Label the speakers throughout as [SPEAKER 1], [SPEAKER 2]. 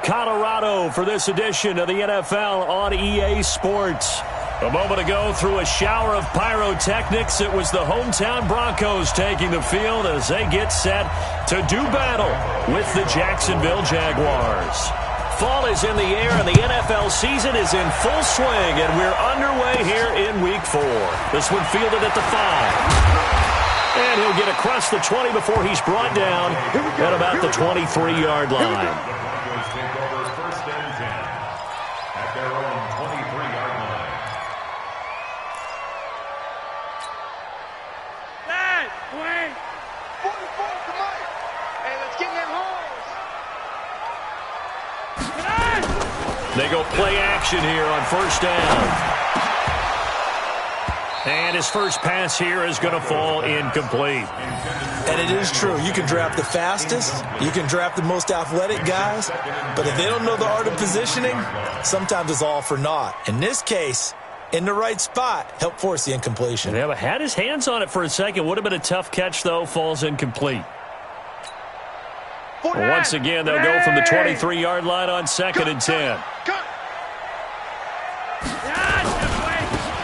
[SPEAKER 1] Colorado for this edition of the NFL on EA Sports. A moment ago, through a shower of pyrotechnics, it was the hometown Broncos taking the field as they get set to do battle with the Jacksonville Jaguars. Fall is in the air and the NFL season is in full swing, and we're underway here in Week 4. This one fielded at the 5. And he'll get across the 20 before he's brought down at about the 23-yard line. They go play action here on first down. And his first pass here is going to fall incomplete.
[SPEAKER 2] And it is true. You can draft the fastest. You can draft the most athletic guys. But if they don't know the art of positioning, sometimes it's all for naught. In this case, in the right spot, help force the incompletion.
[SPEAKER 1] Yeah, but had his hands on it for a second. Would have been a tough catch, though. Falls incomplete. Once again, they'll go from the 23-yard line on 2nd and 10.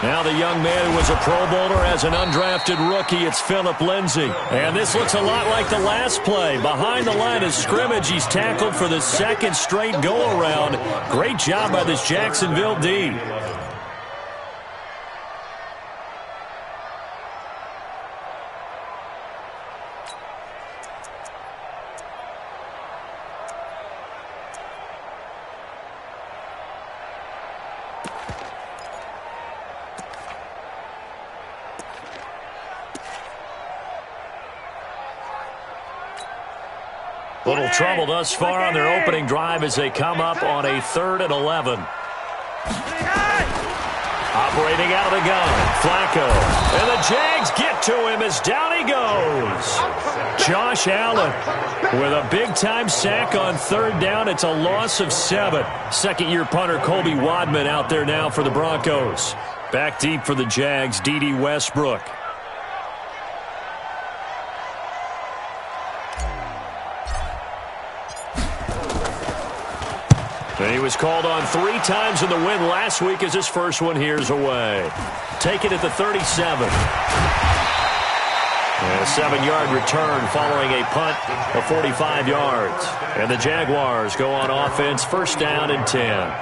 [SPEAKER 1] Now the young man who was a Pro Bowler as an undrafted rookie, it's Phillip Lindsay. And this looks a lot like the last play. Behind the line of scrimmage, he's tackled for the second straight go-around. Great job by this Jacksonville D. Little trouble thus far on their opening drive as they come up on a 3rd and 11. Operating out of the gun, Flacco. And the Jags get to him as down he goes. Josh Allen with a big-time sack on 3rd down. It's a loss of 7. Second-year punter Colby Wadman out there now for the Broncos. Back deep for the Jags, D.D. Westbrook. And he was called on 3 times in the win last week as his first one here's away. Taken at the 37. And a 7-yard return following a punt of 45 yards. And the Jaguars go on offense, first down and 10.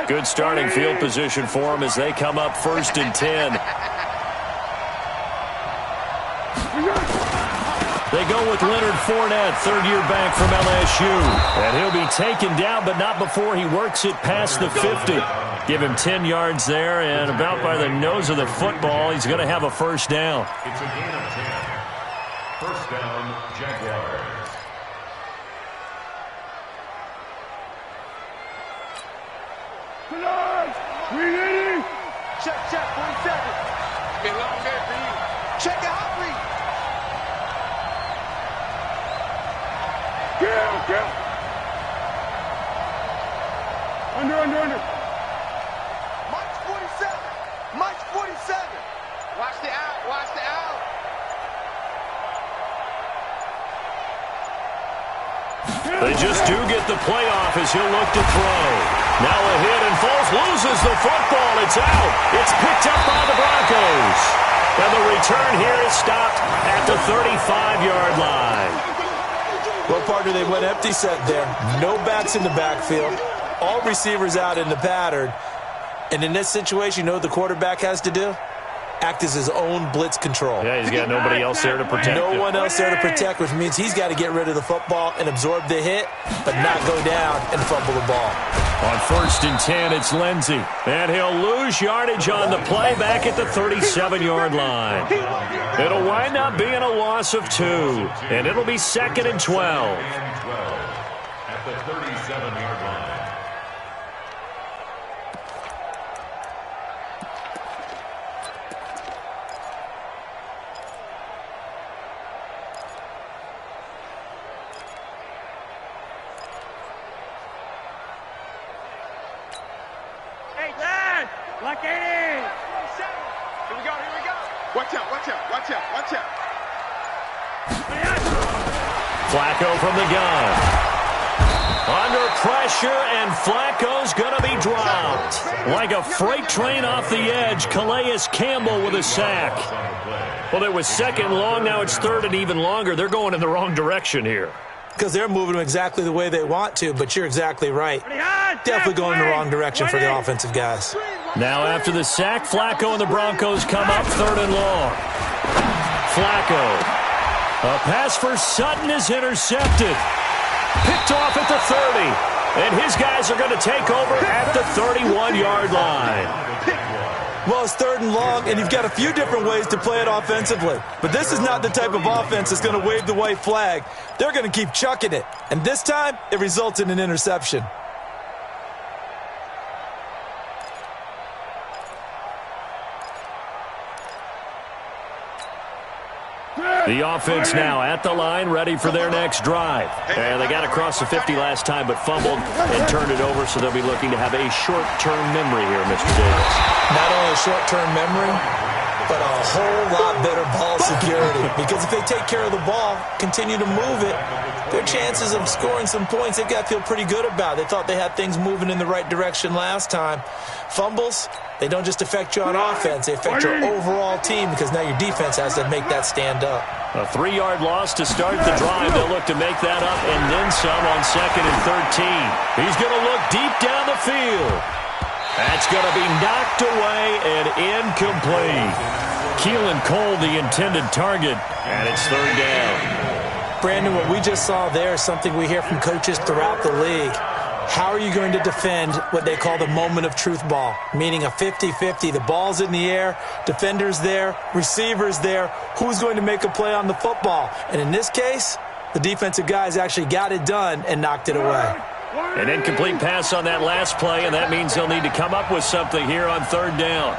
[SPEAKER 1] Good starting field position for them as they come up first and 10. They go with Leonard Fournette, third-year back from LSU. And he'll be taken down, but not before he works it past the 50. Give him 10 yards there, and about by the nose of the football, he's going to have a first down.
[SPEAKER 3] It's a gain of 10. First down, Jaguars.
[SPEAKER 4] Ready? Check, 47. Been long day for you. Check it out, read. Kill. Under. March 47. Watch the out.
[SPEAKER 1] They just do get the playoff as he'll look to throw. Now a hit and Foles loses the football. It's out. It's picked up by the Broncos. And the return here is stopped at the 35-yard line.
[SPEAKER 2] Well, partner, they went empty set there. No backs in the backfield. All receivers out in the pattern. And in this situation, you know what the quarterback has to do? Act as his own blitz control.
[SPEAKER 1] Yeah, he's got nobody else there to protect him.
[SPEAKER 2] No one else there to protect, which means he's got to get rid of the football and absorb the hit, but not go down and fumble the ball.
[SPEAKER 1] On first and 10, it's Lindsey. And he'll lose yardage on the play back at the 37-yard line. It'll wind up being a loss of 2, and it'll be 2nd and 12.
[SPEAKER 3] At the 37-yard line.
[SPEAKER 4] Lock it in. Here we go. Watch out, watch out, watch out, watch out.
[SPEAKER 1] Flacco from the gun. Under pressure, and Flacco's going to be dropped. Like a freight train off the edge, Calais Campbell with a sack. Well, it was second and long. Now it's third and even longer. They're going in the wrong direction here.
[SPEAKER 2] Because they're moving them exactly the way they want to, but you're exactly right. Definitely going in the wrong direction for the offensive guys.
[SPEAKER 1] Now after the sack, Flacco and the Broncos come up third and long. Flacco. A pass for Sutton is intercepted. Picked off at the 30. And his guys are going to take over at the 31-yard line.
[SPEAKER 2] Well, it's third and long, and you've got a few different ways to play it offensively. But this is not the type of offense that's going to wave the white flag. They're going to keep chucking it. And this time, it results in an interception.
[SPEAKER 1] The offense now at the line, ready for their next drive. And they got across the 50 last time, but fumbled and turned it over, so they'll be looking to have a short-term memory here, Mr. Davis.
[SPEAKER 2] Not only a short-term memory, but a whole lot better ball security. Because if they take care of the ball, continue to move it, their chances of scoring some points, they've got to feel pretty good about. They thought they had things moving in the right direction last time. Fumbles, they don't just affect you on offense, they affect your overall team, because now your defense has to make that stand up.
[SPEAKER 1] A 3-yard loss to start the drive. They'll look to make that up and then some on 2nd and 13. He's going to look deep down the field. That's going to be knocked away and incomplete. Keelan Cole, the intended target, and it's third down.
[SPEAKER 2] Brandon, what we just saw there is something we hear from coaches throughout the league. How are you going to defend what they call the moment of truth ball, meaning a 50-50? The ball's in the air, defender's there, receiver's there. Who's going to make a play on the football? And in this case, the defensive guys actually got it done and knocked it away.
[SPEAKER 1] An incomplete pass on that last play, and that means they'll need to come up with something here on third down.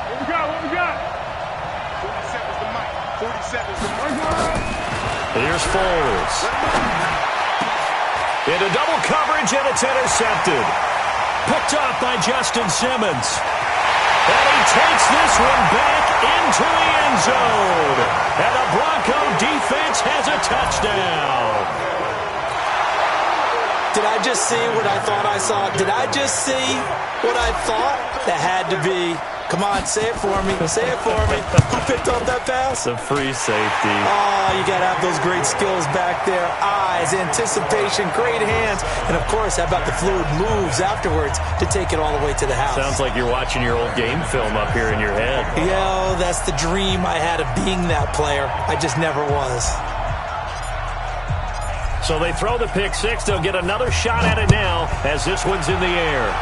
[SPEAKER 4] What we got? What we got? 47's the mic. 47's the mic.
[SPEAKER 1] Here's Foles. Into double coverage, and it's intercepted. Picked off by Justin Simmons. And he takes this one back into the end zone. And the Bronco defense has a touchdown.
[SPEAKER 2] Did I just see what I thought I saw? Did I just see what I thought? That had to be. Come on, say it for me. Say it for me. Who picked up that pass?
[SPEAKER 1] The free safety.
[SPEAKER 2] Oh, you got to have those great skills back there. Eyes, anticipation, great hands. And, of course, how about the fluid moves afterwards to take it all the way to the house?
[SPEAKER 1] Sounds like you're watching your old game film up here in your head.
[SPEAKER 2] Yo, that's the dream I had of being that player. I just never was.
[SPEAKER 1] So they throw the pick six. They'll get another shot at it now as this one's in the air.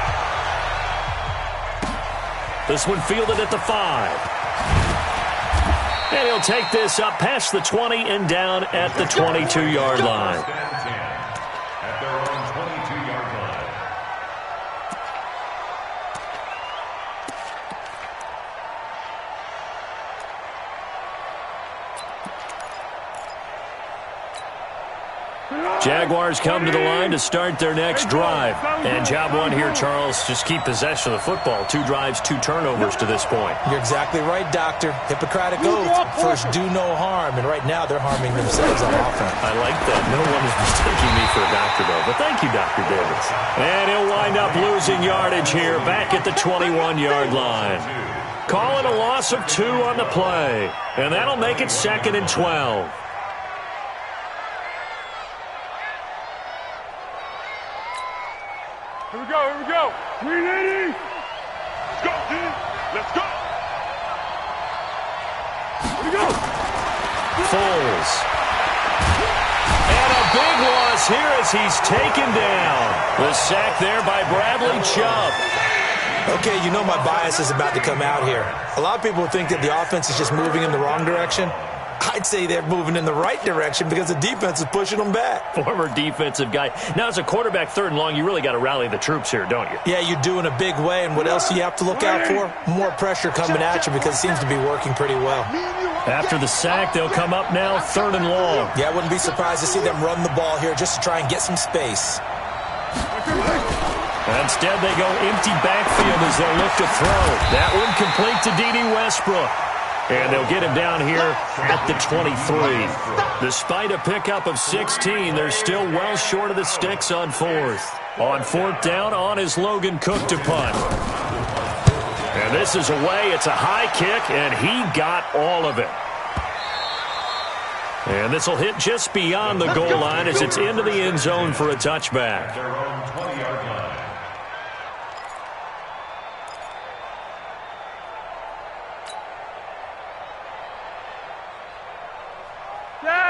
[SPEAKER 1] This one fielded at the 5. And he'll take this up past the 20 and down at the 22-yard line.
[SPEAKER 3] At their own 22-yard line.
[SPEAKER 1] Jaguars come to the line to start their next drive. And job one here, Charles, just keep possession of the football. 2 drives, 2 turnovers to this point.
[SPEAKER 2] You're exactly right, Doctor. Hippocratic oath. First, do no harm. And right now, they're harming themselves on offense.
[SPEAKER 1] I like that. No one is mistaking me for a doctor, though. But thank you, Dr. Davis. And he'll wind up losing yardage here back at the 21-yard line. Calling a loss of 2 on the play. And that'll make it 2nd and 12.
[SPEAKER 4] Here we go, here we go. 380. Let's go, G. Let's go. Here we go.
[SPEAKER 1] Foles. And a big loss here as he's taken down. The sack there by Bradley Chubb.
[SPEAKER 2] Okay, you know my bias is about to come out here. A lot of people think that the offense is just moving in the wrong direction. I'd say they're moving in the right direction because the defense is pushing them back.
[SPEAKER 1] Former defensive guy. Now, as a quarterback, 3rd and long, you really got to rally the troops here, don't you?
[SPEAKER 2] Yeah, you do in a big way. And what else do you have to look out for? More pressure coming at you because it seems to be working pretty well.
[SPEAKER 1] After the sack, they'll come up now 3rd and long.
[SPEAKER 2] Yeah, I wouldn't be surprised to see them run the ball here just to try and get some space.
[SPEAKER 1] Instead, they go empty backfield as they'll look to throw. That one complete to D.D. Westbrook. And they'll get him down here at the 23. Despite a pickup of 16, they're still well short of the sticks on fourth. On fourth down, on is Logan Cook to punt. And this is away. It's a high kick, and he got all of it. And this will hit just beyond the goal line as it's into the end zone for a touchback.
[SPEAKER 3] Their own 20-yard line.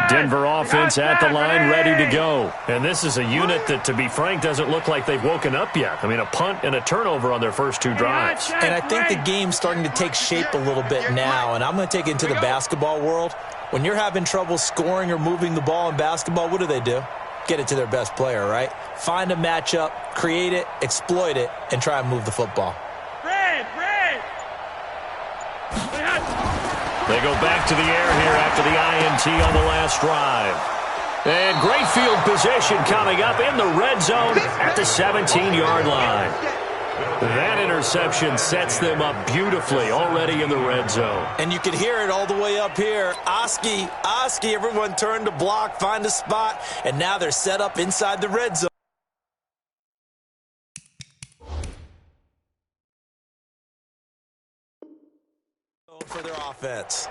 [SPEAKER 1] Denver offense at the line, ready to go. And this is a unit that, to be frank, doesn't look like they've woken up yet. I mean, a punt and a turnover on their first two drives.
[SPEAKER 2] And I think the game's starting to take shape a little bit now, and I'm going to take it into the basketball world. When you're having trouble scoring or moving the ball in basketball, what do? Get it to their best player, right? Find a matchup, create it, exploit it, and try and move the football.
[SPEAKER 1] They go back to the air here after the INT on the last drive. And great field position coming up in the red zone at the 17-yard line. That interception sets them up beautifully already in the red zone.
[SPEAKER 2] And you can hear it all the way up here. Oski, everyone turned to block, find a spot, and now they're set up inside the red zone. For their offense.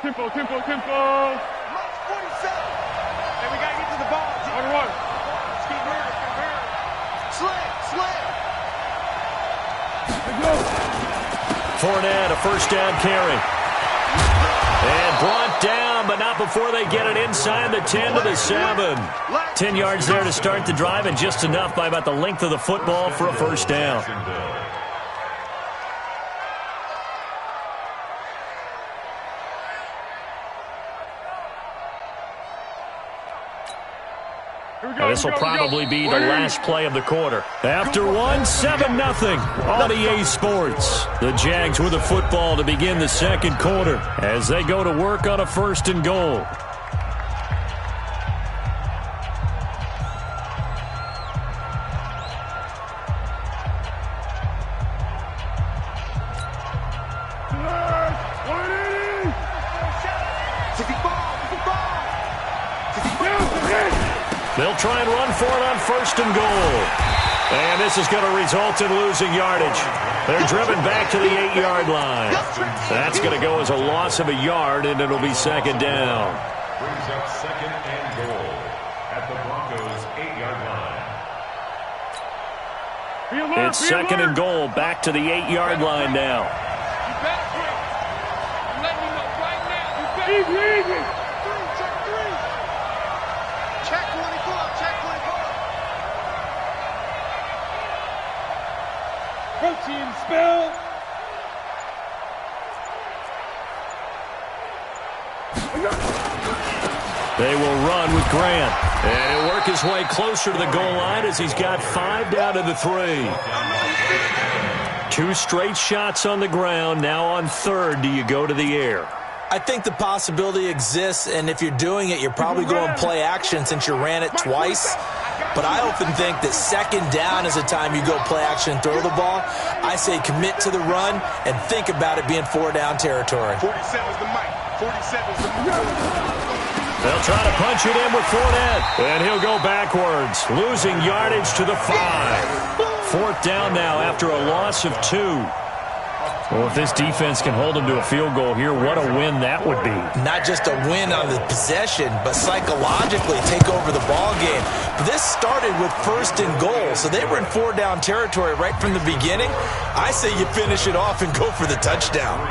[SPEAKER 4] Tempo. March 47. And we got to get to the ball. Run. Keep moving. Slam.
[SPEAKER 1] Fournette, a first down carry. And brought down, but not before they get it inside the 10 to the 7. 10 yards there to start the drive, and just enough by about the length of the football for a first down. This will probably be the last play of the quarter. After one, 7-0 on EA Sports. The Jags with the football to begin the second quarter as they go to work on a first and goal. They'll try and run for it on first and goal. And this is going to result in losing yardage. They're driven back to the 8-yard line. That's going to go as a loss of a yard, and it'll be second down.
[SPEAKER 3] Brings up second and goal at the Broncos' 8-yard line.
[SPEAKER 1] It's second and goal, back to the 8-yard line now.
[SPEAKER 4] I'm letting you know right now. Easy. Check 24. Protein spill.
[SPEAKER 1] They will run with Grant. And he'll work his way closer to the goal line as he's got 5 down to the 3. 2 straight shots on the ground. Now on third, do you go to the air?
[SPEAKER 2] I think the possibility exists, and if you're doing it, you're probably going play action since you ran it twice. But I often think that second down is the time you go play action and throw the ball. I say commit to the run and think about it being 4-down territory.
[SPEAKER 4] 47's the mic. 47's the mic.
[SPEAKER 1] They'll try to punch it in with Fournette, and he'll go backwards, losing yardage to the 5. Fourth down now after a loss of 2. Well, if this defense can hold them to a field goal here, what a win that would be.
[SPEAKER 2] Not just a win on the possession, but psychologically take over the ball game. This started with first and goal, so they were in 4-down territory right from the beginning. I say you finish it off and go for the touchdown.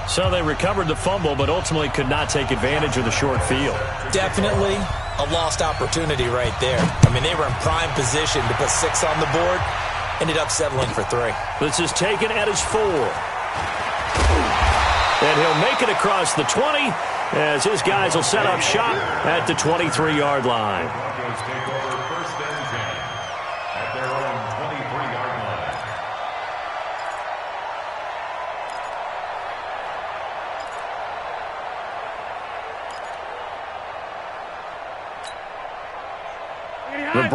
[SPEAKER 1] So they recovered the fumble, but ultimately could not take advantage of the short field.
[SPEAKER 2] Definitely a lost opportunity right there. I mean, they were in prime position to put 6 on the board. Ended up settling for 3.
[SPEAKER 1] This is taken at his 4. And he'll make it across the 20 as his guys will set up shop at the 23-yard line.
[SPEAKER 3] Broncos take over first and 10 at their own 23-yard line.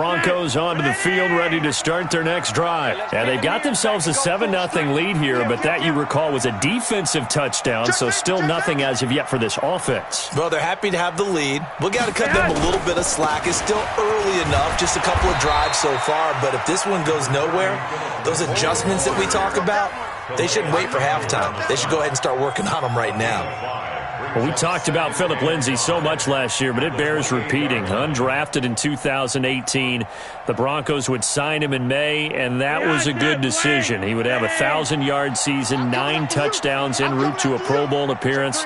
[SPEAKER 1] Broncos onto the field, ready to start their next drive. And they've got themselves a 7-0 lead here, but that, you recall, was a defensive touchdown, so still nothing as of yet for this offense.
[SPEAKER 2] Well, they're happy to have the lead. We got to cut them a little bit of slack. It's still early enough, just a couple of drives so far, but if this one goes nowhere, those adjustments that we talk about, they shouldn't wait for halftime. They should go ahead and start working on them right now.
[SPEAKER 1] Well, we talked about Phillip Lindsay so much last year, but it bears repeating. Undrafted in 2018, the Broncos would sign him in May, and that was a good decision. He would have a 1,000-yard season, 9 touchdowns en route to a Pro Bowl appearance.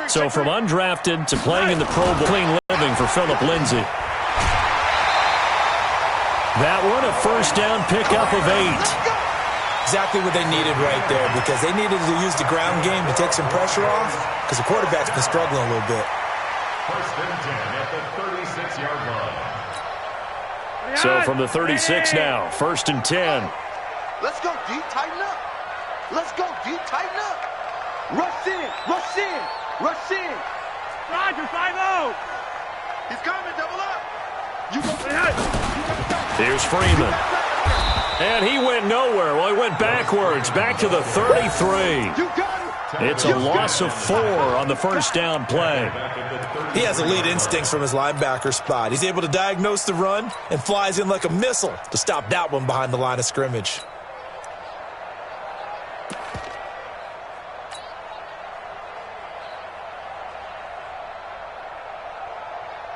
[SPEAKER 1] So from undrafted to playing in the Pro Bowl, clean living for Phillip Lindsay. That one, a first down pickup of 8.
[SPEAKER 2] Exactly what they needed right there, because they needed to use the ground game to take some pressure off, because the quarterback's been struggling a little bit.
[SPEAKER 3] First and 10 at the 36-yard line.
[SPEAKER 1] So from the 36 now, first and 10.
[SPEAKER 4] Let's go, D. Tighten up. Let's go, D. Tighten up. Rush in. Rush in. Rush in. Roger, 5-0. He's coming. Double up. You go.
[SPEAKER 1] Here's Freeman. And he went nowhere. Well, he went backwards, back to the 33. It's a loss of 4 on the first down play.
[SPEAKER 2] He has elite instincts from his linebacker spot. He's able to diagnose the run and flies in like a missile to stop that one behind the line of scrimmage.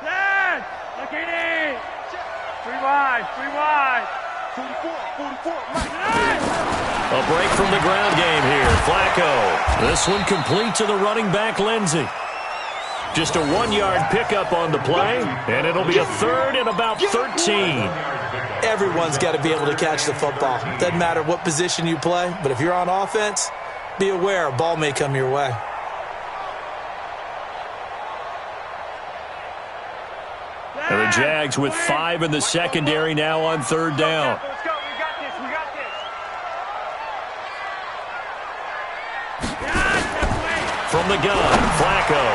[SPEAKER 4] Dad! Look at it! 3 wide, 3 wide. 44, 44.
[SPEAKER 1] A break from the ground game here. Flacco. This one complete to the running back, Lindsay. Just a 1-yard pickup on the play, and it'll be a third and about 13.
[SPEAKER 2] Everyone's got to be able to catch the football. Doesn't matter what position you play, but if you're on offense, be aware a ball may come your way.
[SPEAKER 1] And the Jags with 5 in the secondary now on third down.
[SPEAKER 4] Let's go. We got this. We got this.
[SPEAKER 1] From the gun, Flacco.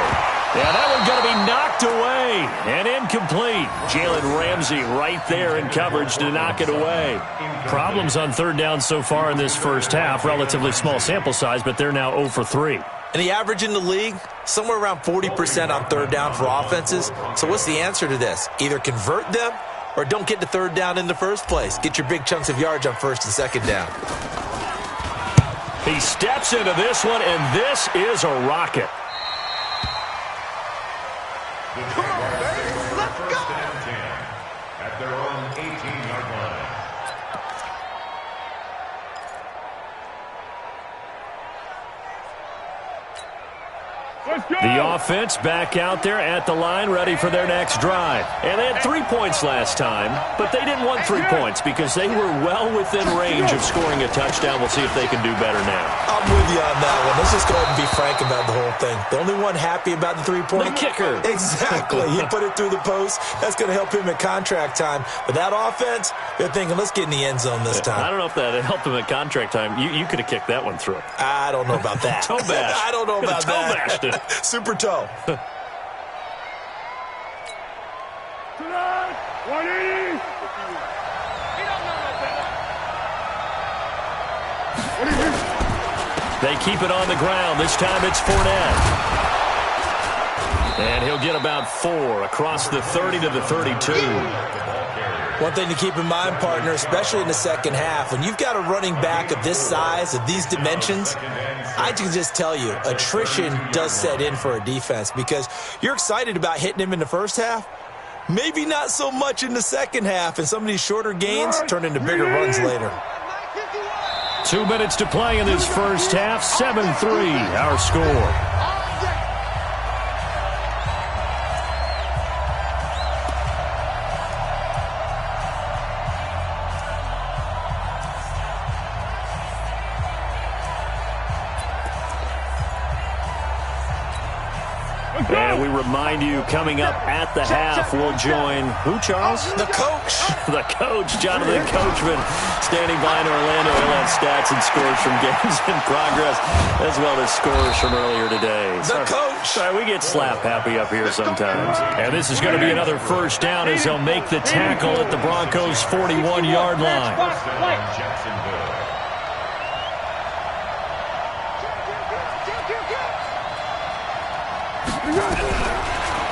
[SPEAKER 1] Yeah, that one's going to be knocked away and incomplete. Jalen Ramsey right there in coverage to knock it away. Problems on third down so far in this first half. Relatively small sample size, but they're now 0 for 3.
[SPEAKER 2] And the average in the league, somewhere around 40% on third down for offenses. So what's the answer to this? Either convert them or don't get to third down in the first place. Get your big chunks of yards on first and second down.
[SPEAKER 1] He steps into this one, and this is a rocket.
[SPEAKER 4] Come on, baby. Let's go.
[SPEAKER 3] First and 10 at their own 18-yard line.
[SPEAKER 1] The offense back out there at the line, ready for their next drive. And they had 3 points last time, but they didn't want 3 points because they were well within range of scoring a touchdown. We'll see if they can do better now.
[SPEAKER 2] I'm with you on that one. Let's just go ahead and be frank about the whole thing. The only one happy about the 3-point.
[SPEAKER 1] The kicker.
[SPEAKER 2] Exactly. He put it through the post. That's going to help him at contract time. But that offense, they're thinking, let's get in the end zone this time.
[SPEAKER 1] I don't know if that helped him at contract time. You could have kicked that one through.
[SPEAKER 2] I don't know about that.
[SPEAKER 1] Toe bash.
[SPEAKER 2] I don't know about
[SPEAKER 1] toe
[SPEAKER 2] that.
[SPEAKER 1] Bashed it.
[SPEAKER 2] Super toe.
[SPEAKER 4] Tonight, 180.
[SPEAKER 1] They keep it on the ground. This time it's Fournette. And he'll get about 4 across the 30 to the 32.
[SPEAKER 2] One thing to keep in mind, partner, especially in the second half, when you've got a running back of this size, of these dimensions, I can just tell you, attrition does set in for a defense because you're excited about hitting him in the first half, maybe not so much in the second half, and some of these shorter gains turn into bigger runs later.
[SPEAKER 1] 2 minutes to play in this first half, 7-3 our score. And we remind you, coming up at the half, we'll join who, Charles?
[SPEAKER 2] The coach.
[SPEAKER 1] The coach, Jonathan Coachman, standing by in Orlando. He'll have stats and scores from games in progress, as well as scores from earlier today.
[SPEAKER 2] The coach.
[SPEAKER 1] Sorry, we get slap happy up here sometimes. And this is going to be another first down as they'll make the tackle at the Broncos' 41-yard line.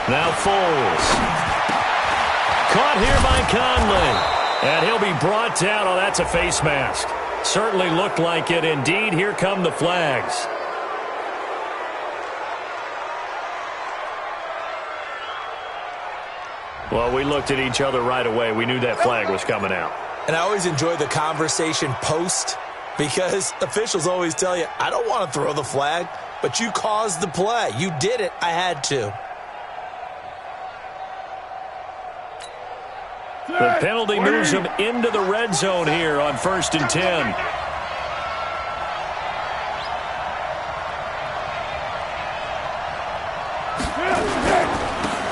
[SPEAKER 1] Now Foles. Caught here by Conley. And he'll be brought down. Oh, that's a face mask. Certainly looked like it. Indeed, here come the flags. Well, we looked at each other right away. We knew that flag was coming out.
[SPEAKER 2] And I always enjoy the conversation post because officials always tell you, I don't want to throw the flag, but you caused the play. You did it. I had to.
[SPEAKER 1] The penalty moves him into the red zone here on 1st and 10.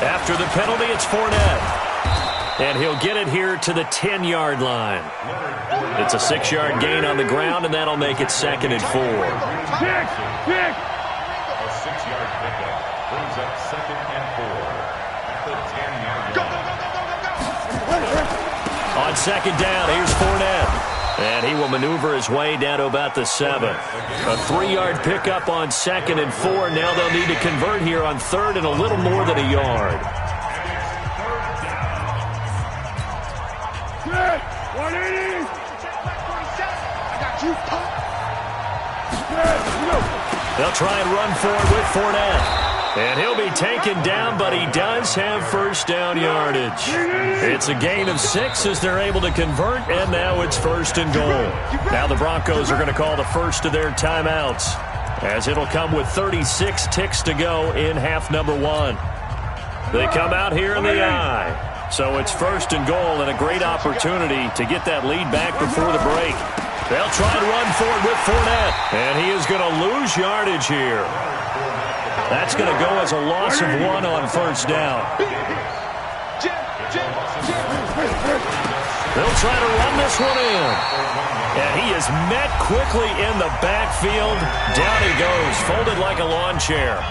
[SPEAKER 1] After the penalty, it's Fournette. And he'll get it here to the 10-yard line. It's a 6-yard gain on the ground, and that'll make it 2nd and 4.
[SPEAKER 3] A 6-yard pickup brings up 2nd and 4 at the 10-yard line.
[SPEAKER 1] On 2nd down, here's Fournette. And he will maneuver his way down to about the 7. A 3-yard pickup on 2nd and 4. Now they'll need to convert here on 3rd and a little more than a yard. They'll try and run forward with Fournette. And he'll be taken down, but he does have first down yardage. It's a gain of 6 as they're able to convert, and now it's 1st and goal. Now the Broncos are going to call the first of their timeouts, as it'll come with 36 ticks to go in half number 1. They come out here in the eye. So it's 1st and goal, and a great opportunity to get that lead back before the break. They'll try to run forward with Fournette, and he is going to lose yardage here. That's going to go as a loss of 1 on 1st down. They'll try to run this one in. And he is met quickly in the backfield. Down he goes, folded like a lawn chair.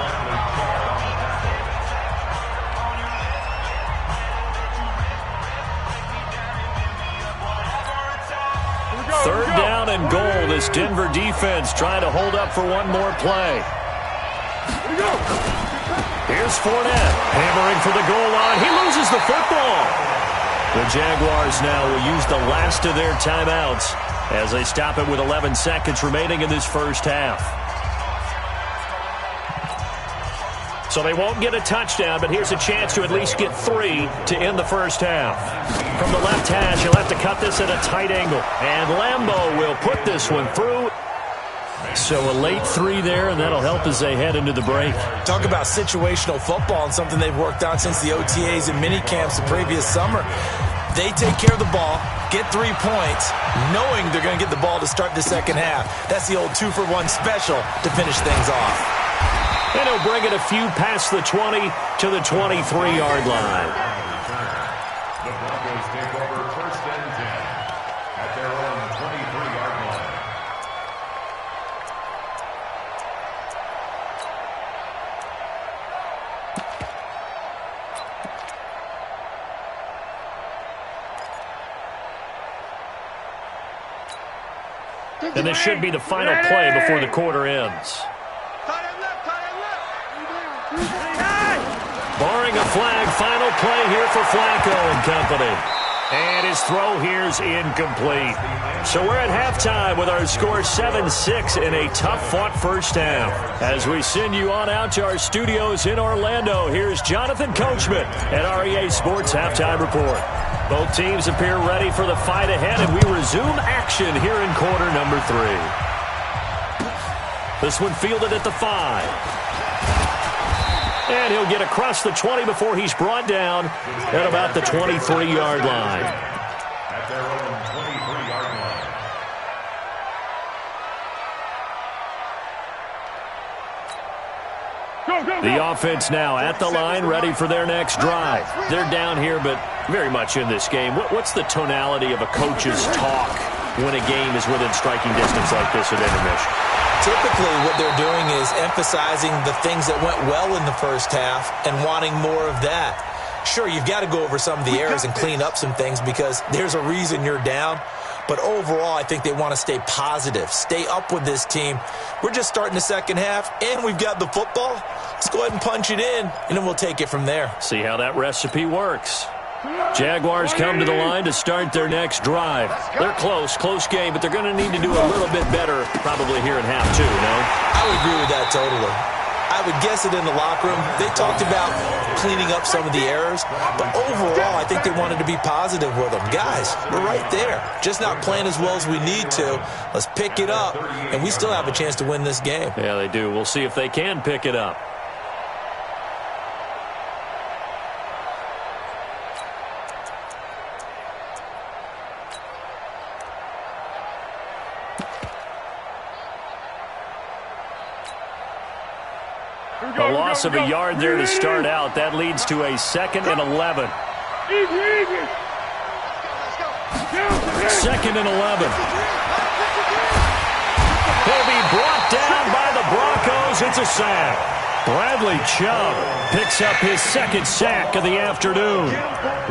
[SPEAKER 1] Third down and goal. This Denver defense trying to hold up for one more play. Here's Fournette, hammering for the goal line. He loses the football. The Jaguars now will use the last of their timeouts as they stop it with 11 seconds remaining in this first half. So they won't get a touchdown, but here's a chance to at least get 3 to end the first half. From the left hash, he'll have to cut this at a tight angle. And Lambeau will put this one through. So a late 3 there, and that'll help as they head into the break.
[SPEAKER 2] Talk about situational football and something they've worked on since the OTAs and mini camps the previous summer. They take care of the ball, get 3 points, knowing they're going to get the ball to start the second half. That's the old 2-for-1 special to finish things off.
[SPEAKER 1] And he'll bring it a few past the 20 to the 23-yard line.
[SPEAKER 3] The Broncos take over 1st and 10 at their own 23-yard line.
[SPEAKER 1] And this should be the final play before the quarter ends. Barring a flag, final play here for Flacco and company. And his throw here's incomplete. So we're at halftime with our score 7-6 in a tough-fought first half. As we send you on out to our studios in Orlando, here's Jonathan Coachman at REA Sports Halftime Report. Both teams appear ready for the fight ahead, and we resume action here in quarter number 3. This one fielded at the 5. And he'll get across the 20 before he's brought down at about the 23-yard line.
[SPEAKER 3] At their own 23-yard line.
[SPEAKER 4] Go,
[SPEAKER 1] The offense now at the line, ready for their next drive. They're down here, but very much in this game. What's the tonality of a coach's talk when a game is within striking distance like this at intermission?
[SPEAKER 2] Typically, what they're doing is emphasizing the things that went well in the first half and wanting more of that. Sure, you've got to go over some of the errors and clean up some things because there's a reason you're down. But overall, I think they want to stay positive, stay up with this team. We're just starting the second half, and we've got the football. Let's go ahead and punch it in, and then we'll take it from there.
[SPEAKER 1] See how that recipe works. Jaguars come to the line to start their next drive. They're close game, but they're going to need to do a little bit better probably here in half two, no?
[SPEAKER 2] I would agree with that totally. I would guess it in the locker room. They talked about cleaning up some of the errors, but overall, I think they wanted to be positive with them. Guys, we're right there. Just not playing as well as we need to. Let's pick it up, and we still have a chance to win this game.
[SPEAKER 1] Yeah, they do. We'll see if they can pick it up. A loss of a yard there to start out. That leads to a 2nd and 11. Second and 11. He'll be brought down by the Broncos. It's a sack. Bradley Chubb picks up his 2nd sack of the afternoon.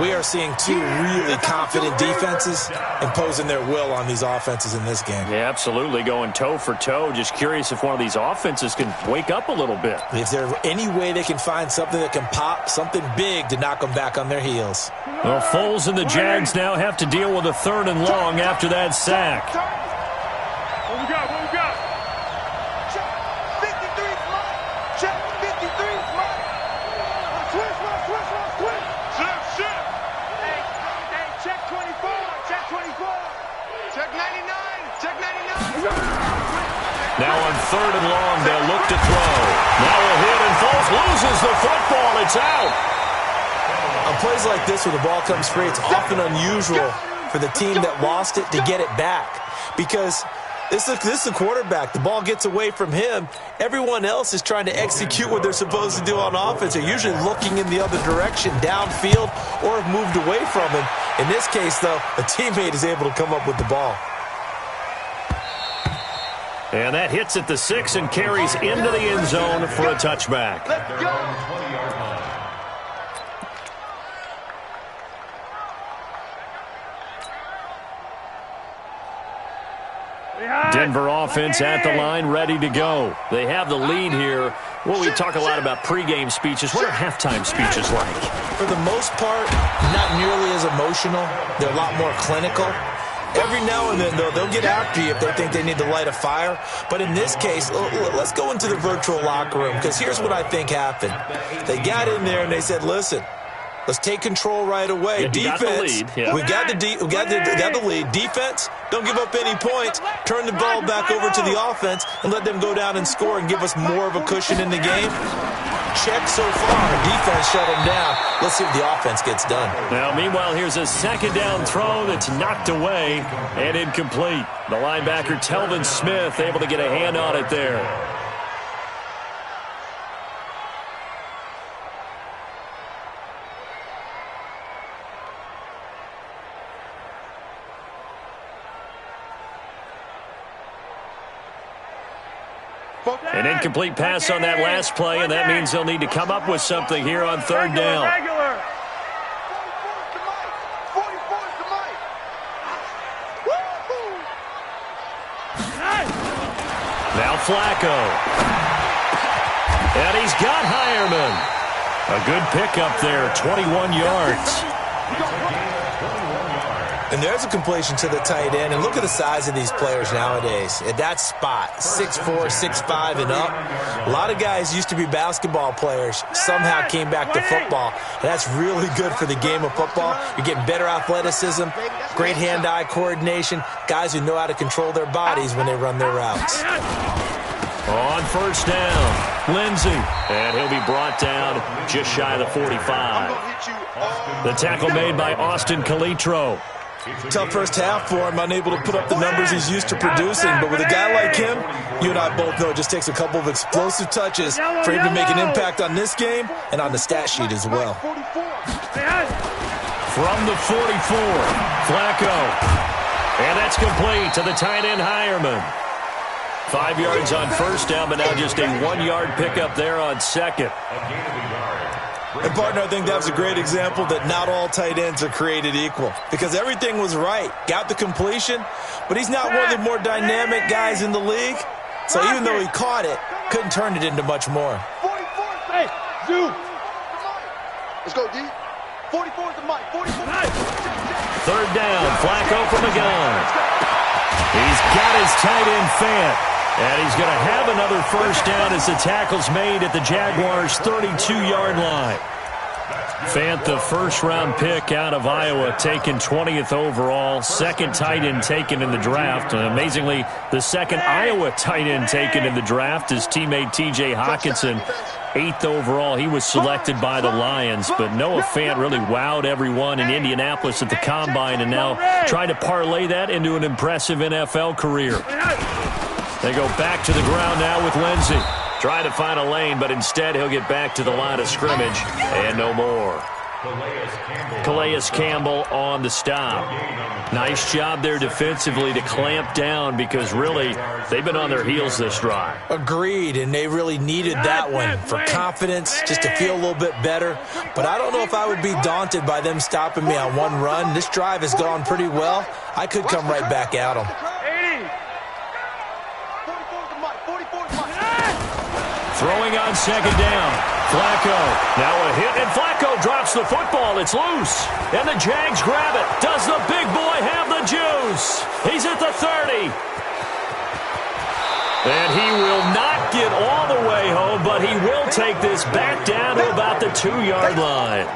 [SPEAKER 2] We are seeing two really confident defenses imposing their will on these offenses in this game.
[SPEAKER 1] Yeah, absolutely, going toe for toe. Just curious if one of these offenses can wake up a little bit.
[SPEAKER 2] Is there any way they can find something that can pop, something big to knock them back on their heels?
[SPEAKER 1] Well, Foles and the Jags now have to deal with a 3rd and long after that sack.
[SPEAKER 4] What we got? Check 53, Mike. Check 53, Mike. Switch. Hey, check 24. Check 24. Check 99. Check 99.
[SPEAKER 1] Now on 3rd and long, they'll look to throw. Now a hit, and Foles loses the football. It's out.
[SPEAKER 2] On plays like this where the ball comes free, it's often unusual for the team that lost it to get it back. Because this is the quarterback. The ball gets away from him. Everyone else is trying to execute what they're supposed to do on offense. They're usually looking in the other direction, downfield, or have moved away from him. In this case, though, a teammate is able to come up with the ball.
[SPEAKER 1] And that hits at the 6 and carries into the end zone for a touchback.
[SPEAKER 4] Let's go.
[SPEAKER 1] Denver offense at the line, ready to go. They have the lead here. Well, we talk a lot about pregame speeches. What are halftime speeches like?
[SPEAKER 2] For the most part, not nearly as emotional. They're a lot more clinical. Every now and then, though, they'll get after you if they think they need to light a fire. But in this case, let's go into the virtual locker room, because here's what I think happened. They got in there and they said, listen, let's take control right away.
[SPEAKER 1] Yeah,
[SPEAKER 2] defense, we got the lead. Defense, don't give up any points. Turn the ball back over to the offense and let them go down and score and give us more of a cushion in the game. Check so far. Defense shut them down. Let's see if the offense gets done.
[SPEAKER 1] Now, meanwhile, here's a 2nd down throw that's knocked away and incomplete. The linebacker, Telvin Smith, able to get a hand on it there. An incomplete pass on that last play, and that means they'll need to come up with something here on 3rd down. Now Flacco. And he's got Hireman. A good pickup there, 21 yards.
[SPEAKER 2] And there's a completion to the tight end. And look at the size of these players nowadays. At that spot, 6'4", 6'5", and up. A lot of guys used to be basketball players, somehow came back to football. And that's really good for the game of football. You're getting better athleticism, great hand-eye coordination, guys who know how to control their bodies when they run their routes.
[SPEAKER 1] On 1st down, Lindsey. And he'll be brought down just shy of the 45. The tackle made by Austin Calitro.
[SPEAKER 2] Tough first half for him, unable to put up the numbers he's used to producing. But with a guy like him, you and I both know it just takes a couple of explosive touches for him to make an impact on this game and on the stat sheet as well.
[SPEAKER 1] From the 44, Flacco. And that's complete to the tight end, Hireman. 5 yards on first down, but now just a 1-yard pickup there on second.
[SPEAKER 2] And, partner, I think that was a great example that not all tight ends are created equal, because everything was right. Got the completion, but he's not one of the more dynamic guys in the league. So even though he caught it, couldn't turn it into much more.
[SPEAKER 4] 44, hey, Zoo. Let's go, D. 44 is the mic. 44.
[SPEAKER 1] Third down, Flacco from the gun. He's got his tight end, Fant. And he's going to have another first down as the tackle's made at the Jaguars' 32-yard line. Fant, the first-round pick out of Iowa, taken 20th overall. Second tight end taken in the draft. And amazingly, the second Iowa tight end taken in the draft is teammate T.J. Hockenson. 8th overall, he was selected by the Lions. But Noah Fant really wowed everyone in Indianapolis at the Combine and now trying to parlay that into an impressive NFL career. They go back to the ground now with Lindsey. Trying to find a lane, but instead he'll get back to the line of scrimmage and no more. Calais Campbell on the stop. Nice job there defensively to clamp down because really they've been on their heels this drive.
[SPEAKER 2] Agreed, and they really needed that one for confidence, just to feel a little bit better. But I don't know if I would be daunted by them stopping me on one run. This drive has gone pretty well. I could come right back at them.
[SPEAKER 1] Throwing on second down. Flacco. Now a hit, and Flacco drops the football. It's loose. And the Jags grab it. Does the big boy have the juice? He's at the 30. And he will not get all the way home, but he will take this back down to about the 2-yard line.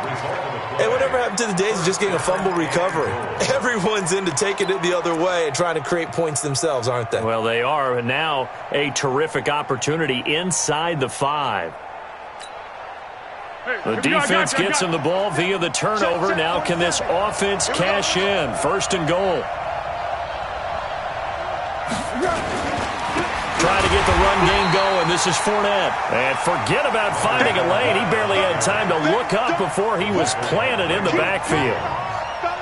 [SPEAKER 2] Hey, whatever happened to the days of just getting a fumble recovery? Everyone's into taking it the other way and trying to create points themselves, aren't they?
[SPEAKER 1] Well, they are, and now a terrific opportunity inside the 5. The defense gets him the ball via the turnover. Now can this offense cash in? First and goal. Trying to get the run game going. This is Fournette. And forget about finding a lane. He barely had time to look up before he was planted in the backfield.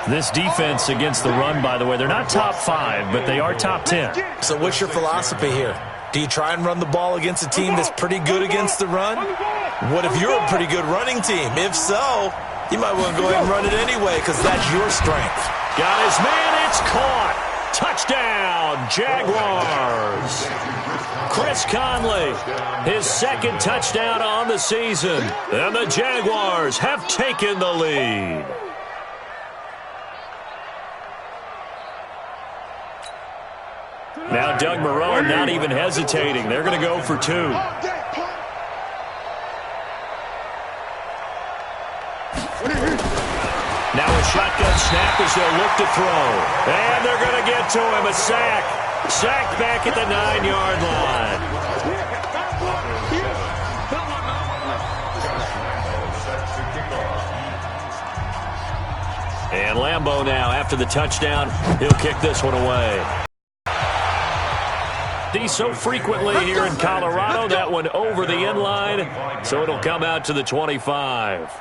[SPEAKER 1] This defense against the run, by the way, they're not top 5, but they are top 10.
[SPEAKER 2] So what's your philosophy here? Do you try and run the ball against a team that's pretty good against the run? What if you're a pretty good running team? If so, you might want to go ahead and run it anyway because that's your strength.
[SPEAKER 1] Got his man. It's caught. Touchdown, Jaguars. Chris Conley, his second touchdown on the season. And the Jaguars have taken the lead. Now Doug Marrone not even hesitating. They're going to go for 2. Now a shotgun snap as they'll look to throw. And they're going to get to him. A sack. Sacked back at the 9-yard line. And Lambeau now, after the touchdown, he'll kick this one away. So frequently here in Colorado, that one over the end line, so it'll come out to the 25.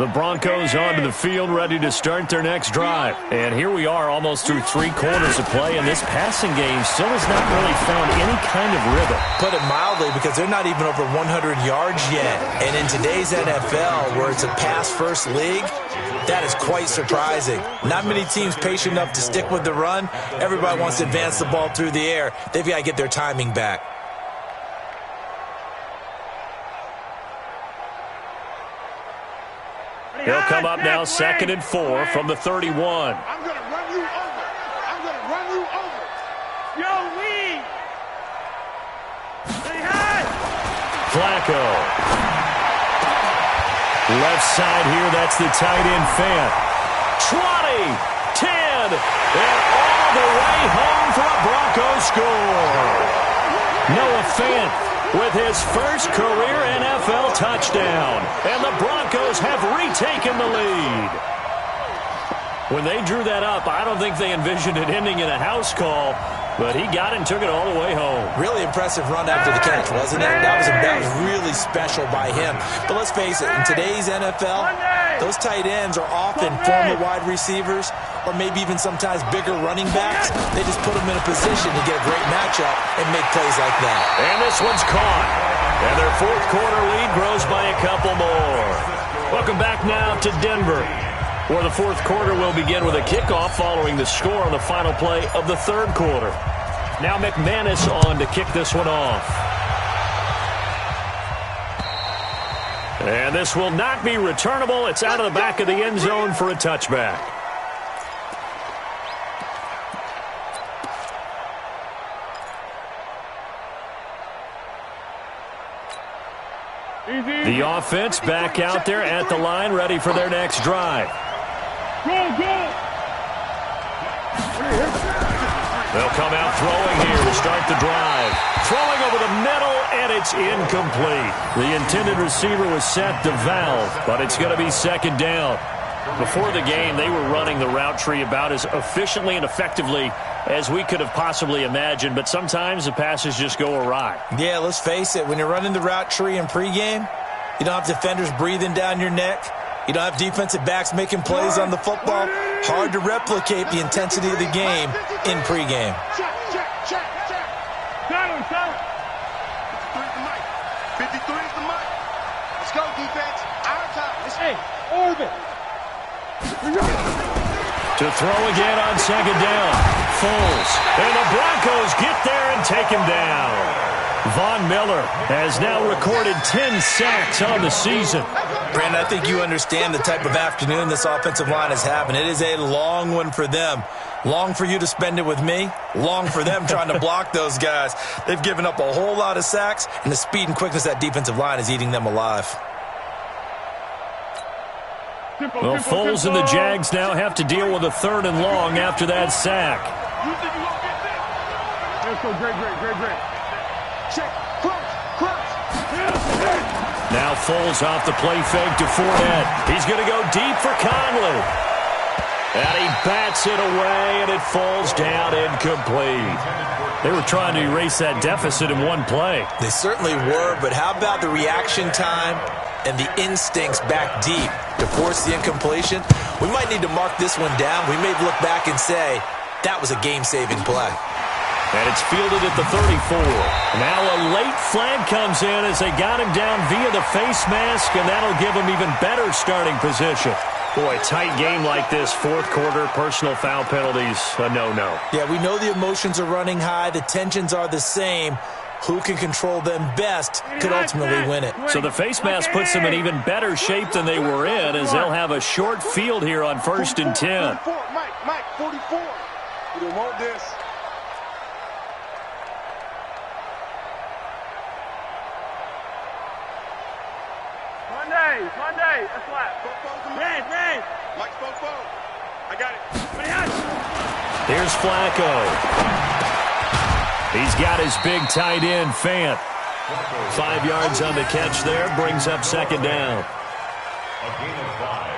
[SPEAKER 1] The Broncos onto the field, ready to start their next drive. And here we are almost through 3 quarters of play, and this passing game still has not really found any kind of rhythm.
[SPEAKER 2] Put it mildly, because they're not even over 100 yards yet. And in today's NFL, where it's a pass-first league, that is quite surprising. Not many teams patient enough to stick with the run. Everybody wants to advance the ball through the air. They've got to get their timing back.
[SPEAKER 1] He'll come up now 2nd and 4 from the 31.
[SPEAKER 4] I'm going to run you over. I'm going to run you over. Yo, lead. Stay high.
[SPEAKER 1] Flacco. Left side here, that's the tight end Fant. 20, 10, and all the way home for a Broncos score. Noah Fant with his first career NFL touchdown. And the Broncos have retaken the lead. When they drew that up, I don't think they envisioned it ending in a house call, but he got it and took it all the way home.
[SPEAKER 2] Really impressive run after the catch, wasn't it? That was really special by him. But let's face it, in today's NFL, those tight ends are often former wide receivers or maybe even sometimes bigger running backs. They just put them in a position to get a great matchup and make plays like that.
[SPEAKER 1] And this one's caught. And their 4th quarter lead grows by a couple more. Welcome back now to Denver, where the 4th quarter will begin with a kickoff following the score on the final play of the 3rd quarter. Now McManus on to kick this one off. And this will not be returnable. It's out of the back of the end zone for a touchback. The offense back out there at the line, ready for their next drive. They'll come out throwing here to start the drive. Throwing over the middle, and it's incomplete. The intended receiver was set to Valve, but it's going to be 2nd down. Before the game, they were running the route tree about as efficiently and effectively as we could have possibly imagined, but sometimes the passes just go awry.
[SPEAKER 2] Yeah, let's face it. When you're running the route tree in pregame, you don't have defenders breathing down your neck. You don't have defensive backs making plays on the football. Hard to replicate the intensity of the game in pregame.
[SPEAKER 4] Check. 53 is the mic. Let's go, defense. Our time. Hey, orbit.
[SPEAKER 1] To throw again on 2nd down. Foles. And the Broncos get there and take him down. Von Miller has now recorded 10 sacks on the season.
[SPEAKER 2] Brandon, I think you understand the type of afternoon this offensive line is having. It is a long one for them. Long for you to spend it with me. Long for them trying to block those guys. They've given up a whole lot of sacks, and the speed and quickness of that defensive line is eating them alive.
[SPEAKER 1] Well, Foles and the Jags now have to deal with a 3rd and long after that sack.
[SPEAKER 4] Let's go, great. Check, cross.
[SPEAKER 1] Now Foles off the play fake to Fournette. He's going to go deep for Conley. And he bats it away, and it falls down incomplete. They were trying to erase that deficit in one play.
[SPEAKER 2] They certainly were, but how about the reaction time and the instincts back deep to force the incompletion? We might need to mark this one down. We may look back and say, that was a game-saving play.
[SPEAKER 1] And it's fielded at the 34. Now a late flag comes in as they got him down via the face mask, and that'll give him even better starting position. Boy, tight game like this, 4th quarter, personal foul penalties, a no-no.
[SPEAKER 2] Yeah, we know the emotions are running high. The tensions are the same. Who can control them best could ultimately win it.
[SPEAKER 1] So the face mask puts them in even better shape than they were in, as they'll have a short field here on 1st and 10.
[SPEAKER 4] Mike, 44. You don't want this. Monday, that's flat. Red. Mike, Fofo. I got it.
[SPEAKER 1] Here's Flacco. He's got his big tight end, Fant. 5 yards on the catch there, brings up 2nd down.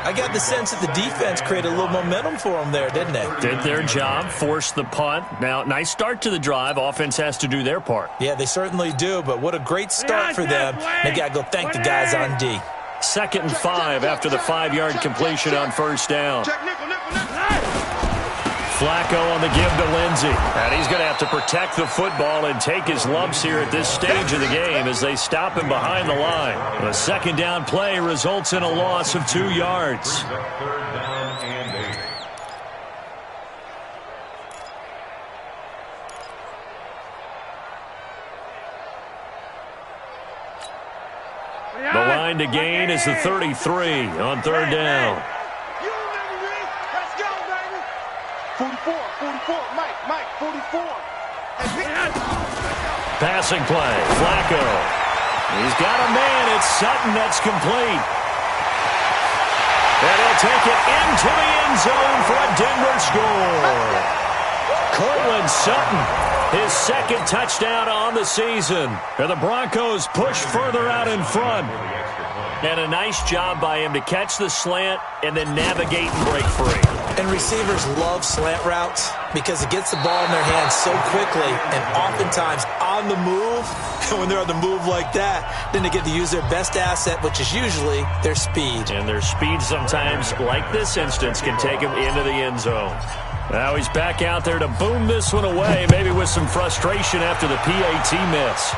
[SPEAKER 2] I got the sense that the defense created a little momentum for them there, didn't they?
[SPEAKER 1] Did their job, forced the punt. Now, nice start to the drive. Offense has to do their part.
[SPEAKER 2] Yeah, they certainly do, but what a great start for them. They got to go thank the guys on D.
[SPEAKER 1] 2nd and 5 after the 5-yard completion on first down. Flacco on the give to Lindsey. And he's going to have to protect the football and take his lumps here at this stage of the game as they stop him behind the line. The 2nd down play results in a loss of 2 yards. The line to gain is the 33 on 3rd down.
[SPEAKER 4] 44, Mike, 44.
[SPEAKER 1] Passing play, Flacco. He's got a man. It's Sutton that's complete. And he'll take it into the end zone for a Denver score. Cortland Sutton, his 2nd touchdown on the season. And the Broncos push further out in front. And a nice job by him to catch the slant and then navigate and break free.
[SPEAKER 2] And receivers love slant routes because it gets the ball in their hands so quickly and oftentimes on the move. And when they're on the move like that, then they get to use their best asset, which is usually their speed.
[SPEAKER 1] And their speed sometimes, like this instance, can take them into the end zone. Now he's back out there to boom this one away, maybe with some frustration after the PAT miss.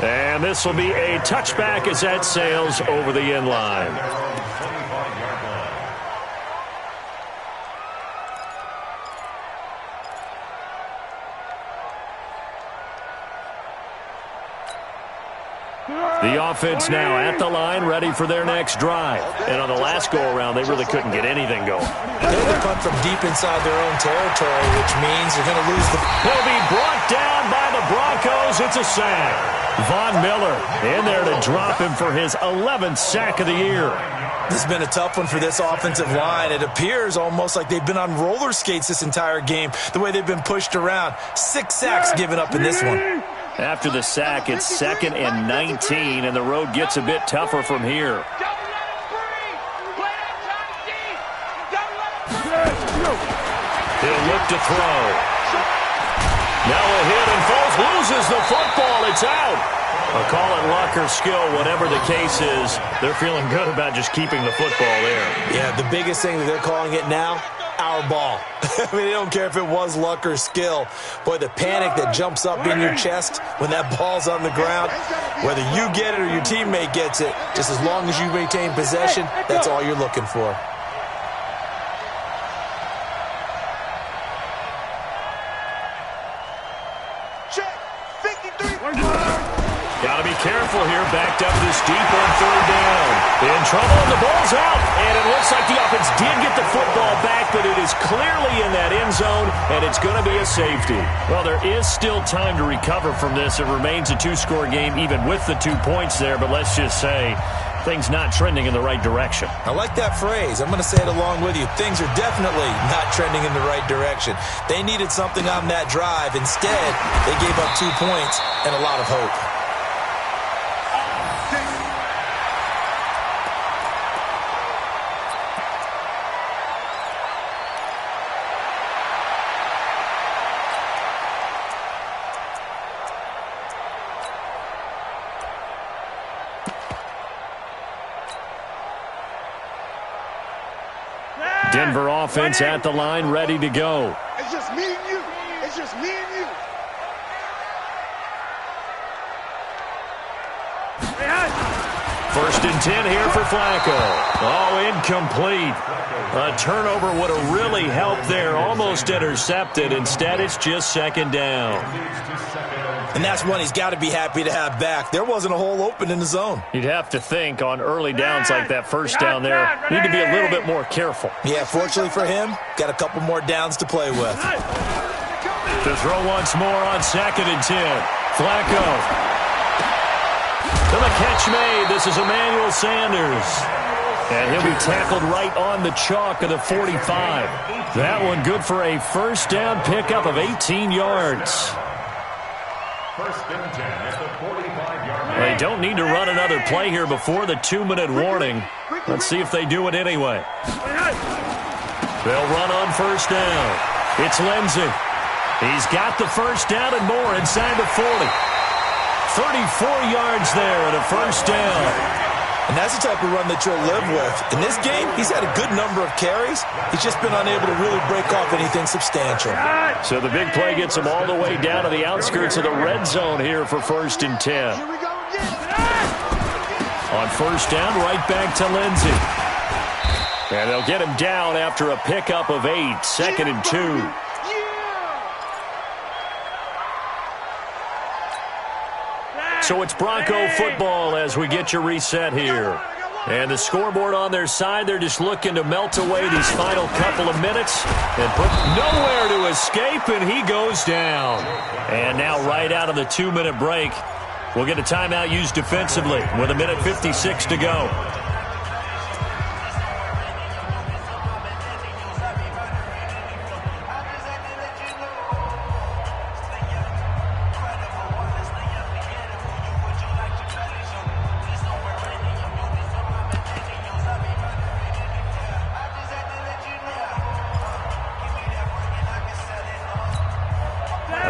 [SPEAKER 1] And this will be a touchback as that sails over the end line. The offense now at the line, ready for their next drive. And on the last go-around, they really couldn't get anything going.
[SPEAKER 2] They had to punt from deep inside their own territory, which means they're going to lose the...
[SPEAKER 1] He'll be brought down by the Broncos. It's a sack. Von Miller in there to drop him for his 11th sack of the year.
[SPEAKER 2] This has been a tough one for this offensive line. It appears almost like they've been on roller skates this entire game, the way they've been pushed around. 6 sacks given up in this one.
[SPEAKER 1] After the sack, it's 2nd and 19, and the road gets a bit tougher from here. He'll look to throw. Now a hit, and Foles loses the football. It's out. Call it luck or skill, whatever the case is. They're feeling good about just keeping the football there.
[SPEAKER 2] Yeah, the biggest thing that they're calling it now, our ball. I mean, they don't care if it was luck or skill. Boy, the panic that jumps up in your chest when that ball's on the ground, whether you get it or your teammate gets it, just as long as you maintain possession, that's all you're looking for.
[SPEAKER 1] Got to be careful here, backed up this deep on 3rd down. In trouble, and the ball's out. And it looks like the offense did get the football back, but it is clearly in that end zone, and it's going to be a safety. Well, there is still time to recover from this. It remains a 2-score game, even with the 2 points there, but let's just say things not trending in the right direction.
[SPEAKER 2] I like that phrase. I'm going to say it along with you. Things are definitely not trending in the right direction. They needed something on that drive. Instead, they gave up 2 points and a lot of hope.
[SPEAKER 1] Denver offense at the line, ready to go.
[SPEAKER 4] It's just me and you. It's just me and you.
[SPEAKER 1] First and 10 here for Flacco. Oh, incomplete. A turnover would have really helped there. Almost intercepted. Instead, it's just 2nd down.
[SPEAKER 2] And that's one he's got to be happy to have back. There wasn't a hole open in the zone.
[SPEAKER 1] You'd have to think on early downs like that first down there, need to be a little bit more careful.
[SPEAKER 2] Yeah, fortunately for him, got a couple more downs to play with.
[SPEAKER 1] To throw once more on 2nd and 10. Flacco. To the catch made. This is Emmanuel Sanders. And he'll be tackled right on the chalk of the 45. That one good for a first down pickup of 18 yards.
[SPEAKER 3] First and 10 at the 45-yard line.
[SPEAKER 1] They don't need to run another play here before the 2-minute warning. Let's see if they do it anyway. They'll run on first down. It's Lindsey. He's got the first down and more inside the 40. 34 yards there and a first down.
[SPEAKER 2] And that's the type of run that you'll live with. In this game, he's had a good number of carries. He's just been unable to really break off anything substantial.
[SPEAKER 1] So the big play gets him all the way down to the outskirts of the red zone here for 1st and 10.
[SPEAKER 4] Here we go again.
[SPEAKER 1] On first down, right back to Lindsey. And they'll get him down after a pickup of 8, 2nd and 2. So it's Bronco football as we get you reset here. And the scoreboard on their side, they're just looking to melt away these final couple of minutes and put nowhere to escape, and he goes down. And now right out of the 2-minute break, we'll get a timeout used defensively with 1:56 to go.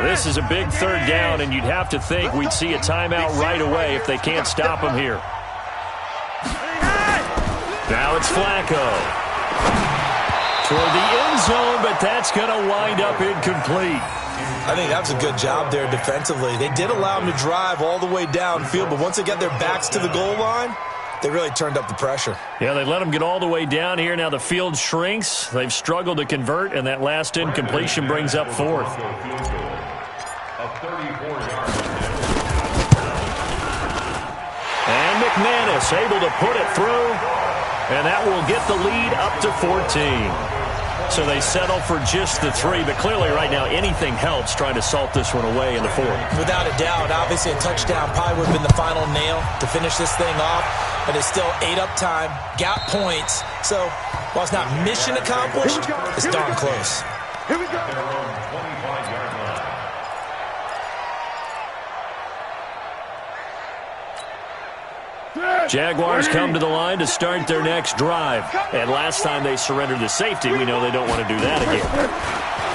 [SPEAKER 1] This is a big 3rd down, and you'd have to think we'd see a timeout right away if they can't stop him here. Now it's Flacco. Toward the end zone, but that's going to wind up incomplete.
[SPEAKER 2] I think that was a good job there defensively. They did allow him to drive all the way downfield, but once they got their backs to the goal line, they really turned up the pressure.
[SPEAKER 1] Yeah, they let him get all the way down here. Now the field shrinks. They've struggled to convert, and that last incompletion brings up 4th. And McManus able to put it through, and that will get the lead up to 14. So they settle for just the 3, but clearly right now anything helps trying to salt this one away in the 4th.
[SPEAKER 2] Without a doubt, obviously a touchdown probably would have been the final nail to finish this thing off, but it's still 8 up time, got points. So while it's not mission accomplished, it's darn close.
[SPEAKER 4] Here we go.
[SPEAKER 1] Jaguars come to the line to start their next drive. And last time they surrendered the safety, we know they don't want to do that again.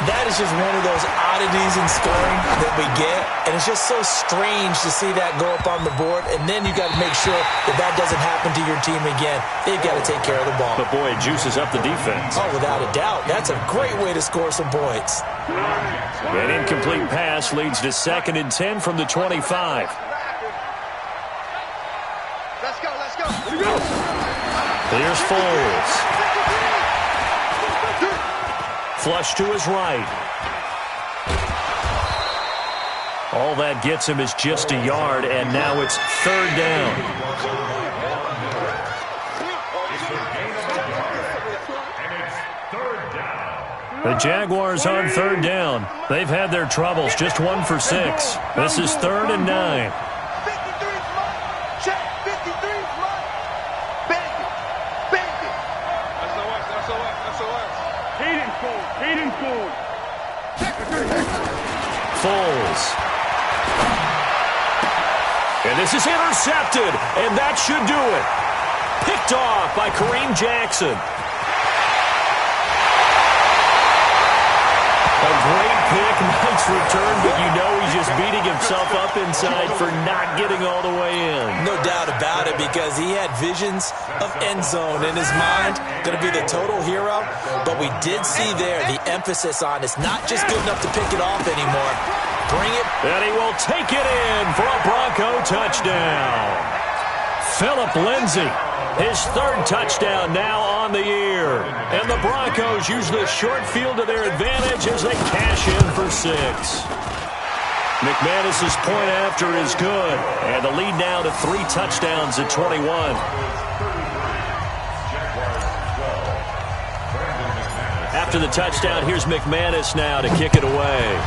[SPEAKER 2] That is just one of those oddities in scoring that we get. And it's just so strange to see that go up on the board. And then you got to make sure that that doesn't happen to your team again. They've got to take care of the ball.
[SPEAKER 1] But boy, it juices up the defense.
[SPEAKER 2] Oh, without a doubt. That's a great way to score some points.
[SPEAKER 1] An incomplete pass leads to 2nd and 10 from the 25.
[SPEAKER 4] Let's go, let's go.
[SPEAKER 1] Here's Foles. Flush to his right. All that gets him is just a yard, and now it's 3rd down. The Jaguars on 3rd down. They've had their troubles, just 1 for 6. This is 3rd and 9. Foles. And this is intercepted, and that should do it. Picked off by Kareem Jackson. A great pick, nice return, but you know he's just beating himself up inside for not getting all the way in.
[SPEAKER 2] No doubt about it, because he had visions of end zone in his mind. Going to be the total hero, but we did see there the emphasis on it's not just good enough to pick it off anymore. Bring it.
[SPEAKER 1] And he will take it in for a Bronco touchdown. Phillip Lindsay, his 3rd touchdown now on the year. And the Broncos use the short field to their advantage as they cash in for 6. McManus's point after is good. And the lead now to 3 touchdowns at 21. After the touchdown, here's McManus now to kick it away.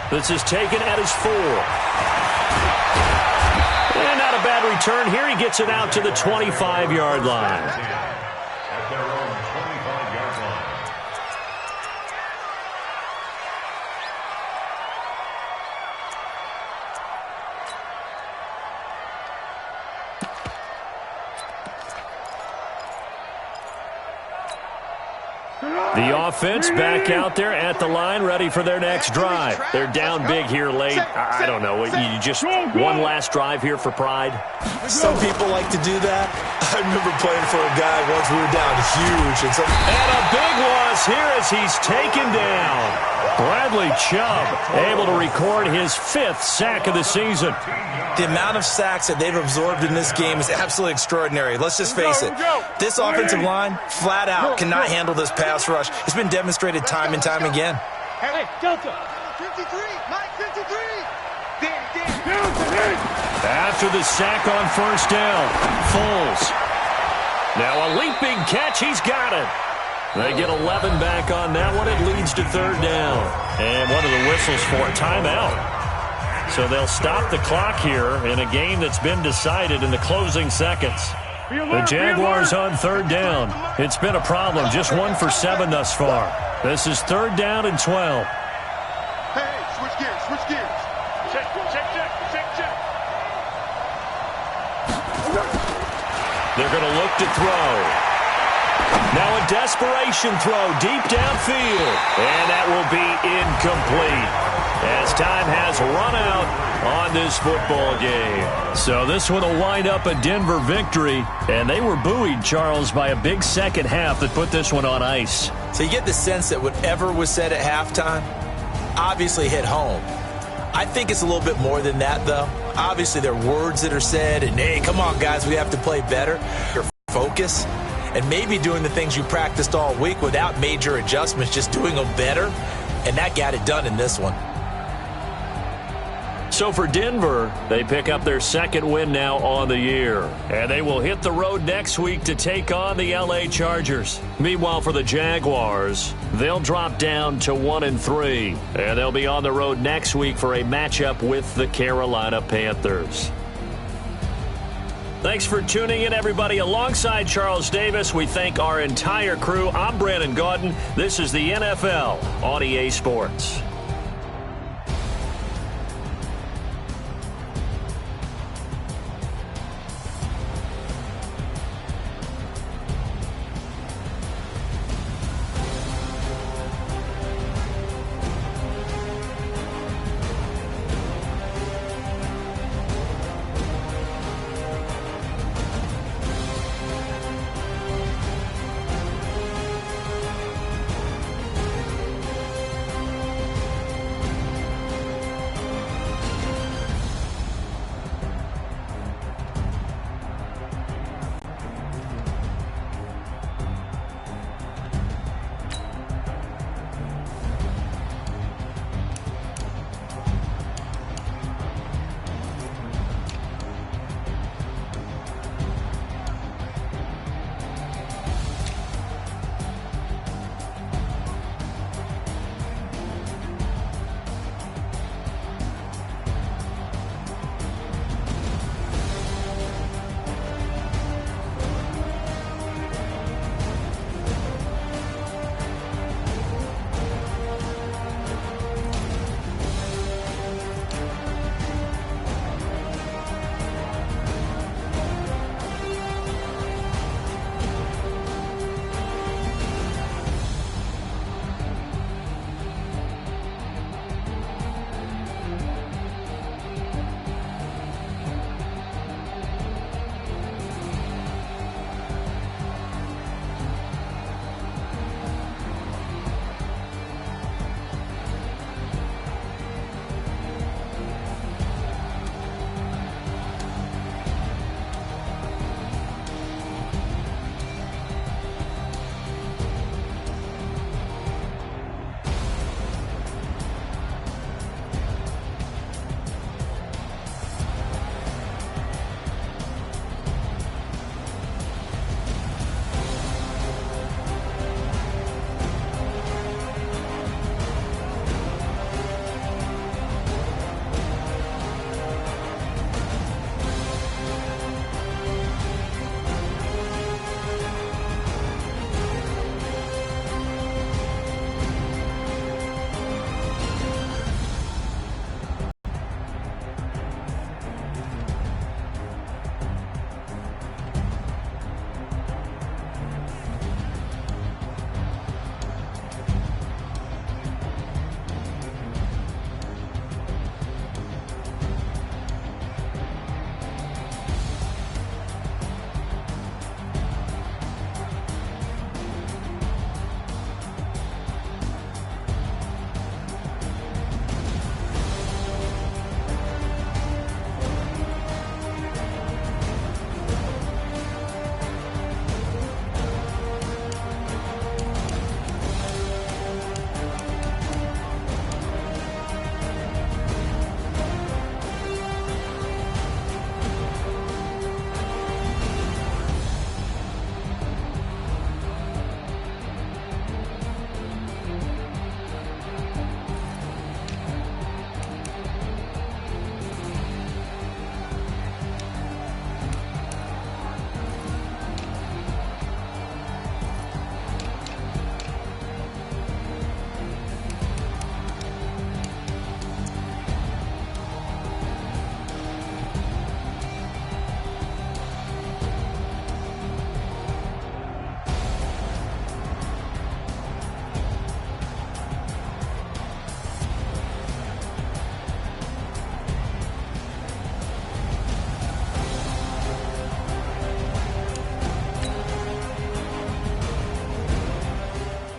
[SPEAKER 1] This is taken at his 4. And not a bad return here. He gets it out to the 25-yard line.
[SPEAKER 3] At their own 25-yard line.
[SPEAKER 1] The offense back out there at the line, ready for their next drive. They're down big here late. I don't know. You just one last drive here for pride?
[SPEAKER 2] Some people like to do that. I remember playing for a guy once we were down huge.
[SPEAKER 1] And a big loss here as he's taken down. Bradley Chubb able to record his 5th sack of the season.
[SPEAKER 2] The amount of sacks that they've absorbed in this game is absolutely extraordinary. Let's just face it. This offensive line, flat out, cannot handle this pass rush. It's been demonstrated time and time again.
[SPEAKER 4] Hey, Delta. 53, Mike 53.
[SPEAKER 1] After the sack on first down, Foles. Now a leaping catch, he's got it. They get 11 back on that one. It leads to 3rd down. And one of the whistles for a timeout. So they'll stop the clock here in a game that's been decided in the closing seconds. The Jaguars on 3rd down. It's been a problem. Just 1 for 7 thus far. This is 3rd down and 12.
[SPEAKER 4] Hey, switch gears, switch gears. Check.
[SPEAKER 1] They're going to look to throw. Now a desperation throw deep downfield. And that will be incomplete as time has run out on this football game. So this one will wind up a Denver victory. And they were buoyed, Charles, by a big second half that put this one on ice.
[SPEAKER 2] So you get the sense that whatever was said at halftime obviously hit home. I think it's a little bit more than that, though. Obviously, there are words that are said, and, hey, come on, guys, we have to play better. Your focus, and maybe doing the things you practiced all week without major adjustments, just doing them better, and that got it done in this one.
[SPEAKER 1] So for Denver, they pick up their 2nd win now on the year. And they will hit the road next week to take on the LA Chargers. Meanwhile, for the Jaguars, they'll drop down to 1-3. And they'll be on the road next week for a matchup with the Carolina Panthers. Thanks for tuning in, everybody. Alongside Charles Davis, we thank our entire crew. I'm Brandon Gaudin. This is the NFL on EA Sports.